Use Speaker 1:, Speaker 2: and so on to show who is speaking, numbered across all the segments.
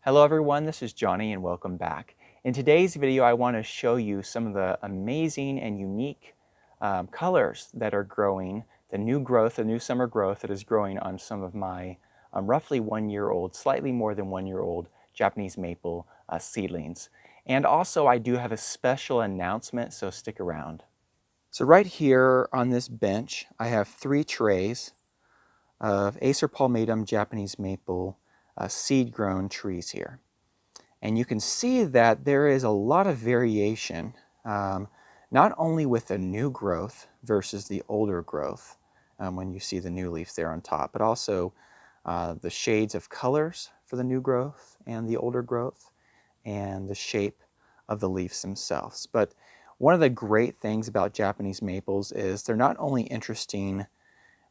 Speaker 1: Hello everyone, this is Johnny and welcome back. In today's video I want to show you some of the amazing and unique colors that are growing, the new summer growth that is growing on some of my roughly 1-year-old, slightly more than 1-year-old Japanese maple seedlings. And also I do have a special announcement, so stick around. So right here on this bench I have 3 trays of Acer palmatum Japanese maple seed-grown trees here. And you can see that there is a lot of variation, not only with the new growth versus the older growth, when you see the new leaves there on top, but also the shades of colors for the new growth and the older growth, and the shape of the leaves themselves. But one of the great things about Japanese maples is they're not only interesting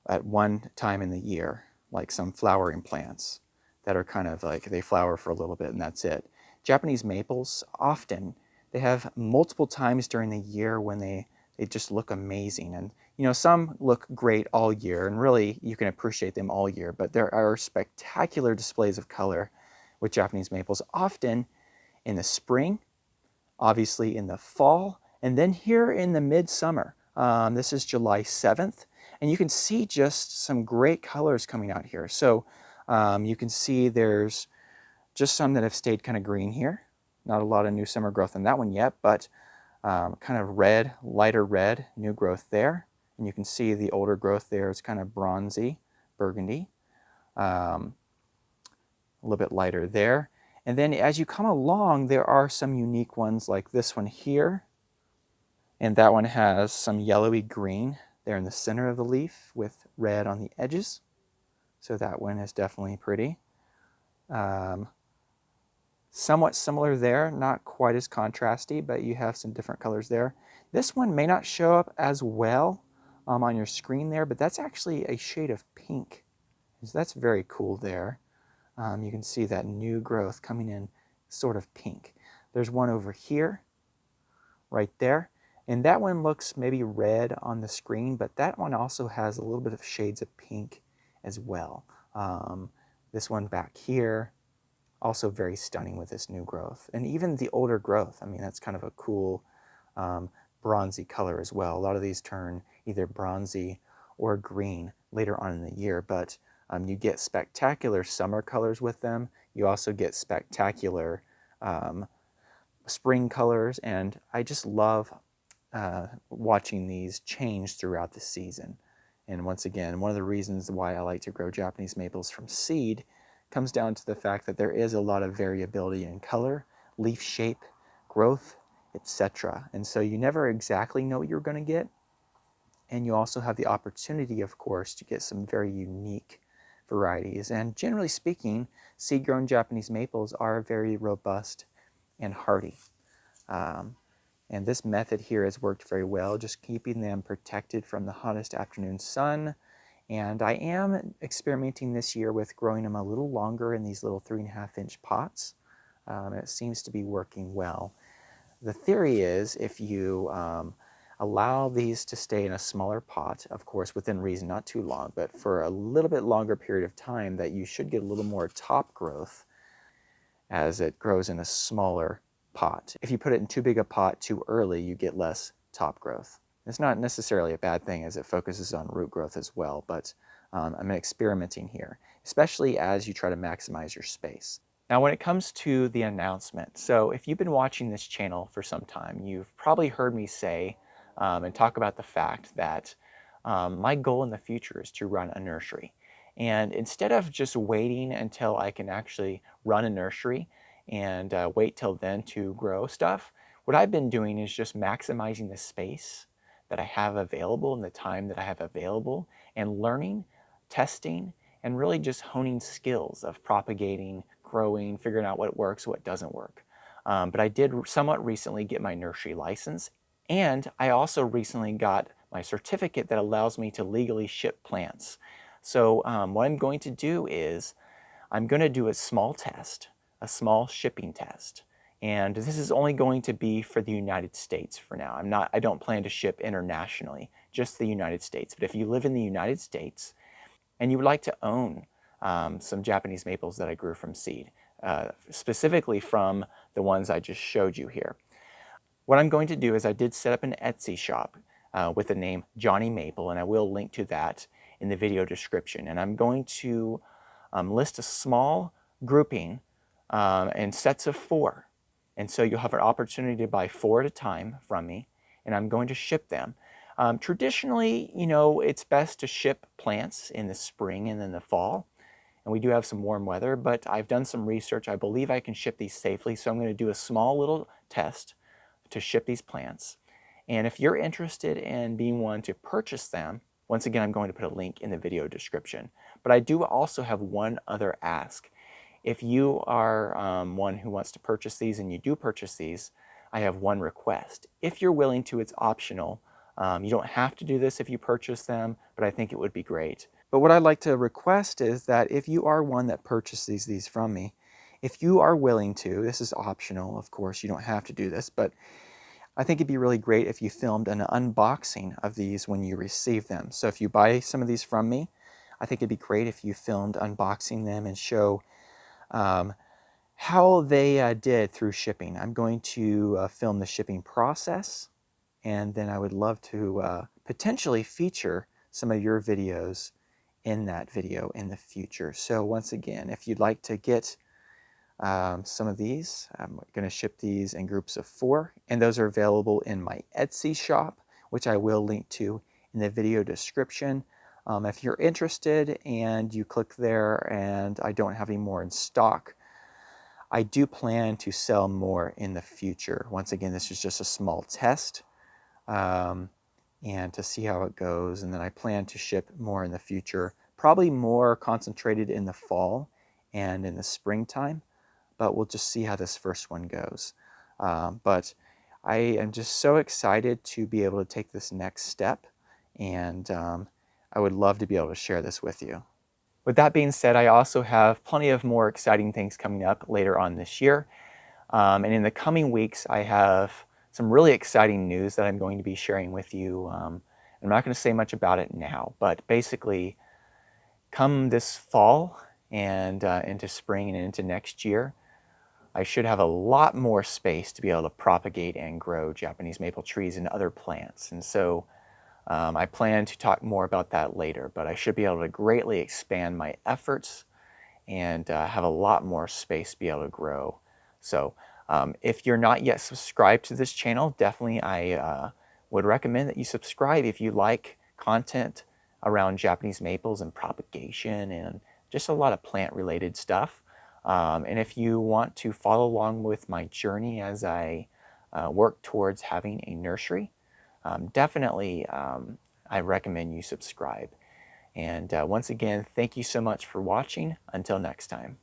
Speaker 1: at one time in the year, like some flowering plants that are kind of like they flower for a little bit and that's it. Japanese maples, often, they have multiple times during the year when they just look amazing. And you know, some look great all year, and really you can appreciate them all year, but there are spectacular displays of color with Japanese maples, often in the spring, obviously in the fall, and then here in the midsummer. This is July 7th, and you can see just some great colors coming out here. So you can see there's just some that have stayed kind of green here. Not a lot of new summer growth in that one yet, but kind of red, lighter red, new growth there. And you can see the older growth there is kind of bronzy, burgundy, a little bit lighter there. And then as you come along, there are some unique ones like this one here. And that one has some yellowy green there in the center of the leaf with red on the edges. So that one is definitely pretty. Somewhat similar there, not quite as contrasty, but you have some different colors there. This one may not show up as well on your screen there, but that's actually a shade of pink. So that's very cool there. You can see that new growth coming in sort of pink. There's one over here, right there. And that one looks maybe red on the screen, but that one also has a little bit of shades of pink as well. This one back here, also very stunning with this new growth. And even the older growth, I mean, that's kind of a cool bronzy color as well. A lot of these turn either bronzy or green later on in the year, but you get spectacular summer colors with them. You also get spectacular spring colors, and I just love watching these change throughout the season. And once again, one of the reasons why I like to grow Japanese maples from seed comes down to the fact that there is a lot of variability in color, leaf shape, growth, etc. And so you never exactly know what you're going to get. And you also have the opportunity, of course, to get some very unique varieties. And generally speaking, seed-grown Japanese maples are very robust and hardy. And this method here has worked very well, just keeping them protected from the hottest afternoon sun. And I am experimenting this year with growing them a little longer in these little 3.5-inch pots. It seems to be working well. The theory is if you allow these to stay in a smaller pot, of course within reason, not too long, but for a little bit longer period of time, that you should get a little more top growth as it grows in a smaller pot. If you put it in too big a pot too early, you get less top growth. It's not necessarily a bad thing as it focuses on root growth as well, but I'm experimenting here, especially as you try to maximize your space. Now when it comes to the announcement, so if you've been watching this channel for some time, you've probably heard me say and talk about the fact that my goal in the future is to run a nursery. And instead of just waiting until I can actually run a nursery and wait till then to grow stuff, what I've been doing is just maximizing the space that I have available and the time that I have available, and learning, testing, and really just honing skills of propagating, growing, figuring out what works, what doesn't work. But I did somewhat recently get my nursery license, and I also recently got my certificate that allows me to legally ship plants. So what I'm going to do is I'm going to do a small test, a small shipping test. And this is only going to be for the United States for now. I don't plan to ship internationally, just the United States. But if you live in the United States and you would like to own some Japanese maples that I grew from seed, specifically from the ones I just showed you here. What I'm going to do is I did set up an Etsy shop with the name Johnny Maple, and I will link to that in the video description. And I'm going to list a small grouping in sets of 4. And so you'll have an opportunity to buy 4 at a time from me, and I'm going to ship them. Traditionally, you know, it's best to ship plants in the spring and then the fall. And we do have some warm weather, but I've done some research. I believe I can ship these safely, so I'm going to do a small little test to ship these plants. And if you're interested in being one to purchase them, once again, I'm going to put a link in the video description. But I do also have one other ask. If you are one who wants to purchase these and you do purchase these, I have one request. If you're willing to, it's optional. You don't have to do this if you purchase them, but I think it would be great. But what I'd like to request is that if you are one that purchases these from me, if you are willing to, this is optional, of course, you don't have to do this, but I think it'd be really great if you filmed an unboxing of these when you receive them. So if you buy some of these from me, I think it'd be great if you filmed unboxing them and show how they did through shipping. I'm going to film the shipping process, and then I would love to potentially feature some of your videos in that video in the future. So once again, if you'd like to get some of these, I'm going to ship these in groups of 4, and those are available in my Etsy shop, which I will link to in the video description. If you're interested and you click there and I don't have any more in stock, I do plan to sell more in the future. Once again, this is just a small test and to see how it goes, and then I plan to ship more in the future, probably more concentrated in the fall and in the springtime, but we'll just see how this first one goes. But I am just so excited to be able to take this next step, and I would love to be able to share this with you. With that being said, I also have plenty of more exciting things coming up later on this year. And in the coming weeks, I have some really exciting news that I'm going to be sharing with you. I'm not going to say much about it now, but basically, come this fall and into spring and into next year, I should have a lot more space to be able to propagate and grow Japanese maple trees and other plants. And so I plan to talk more about that later, but I should be able to greatly expand my efforts and have a lot more space to be able to grow. So if you're not yet subscribed to this channel, definitely I would recommend that you subscribe if you like content around Japanese maples and propagation and just a lot of plant related stuff. And if you want to follow along with my journey as I work towards having a nursery, definitely I recommend you subscribe. And once again, thank you so much for watching. Until next time.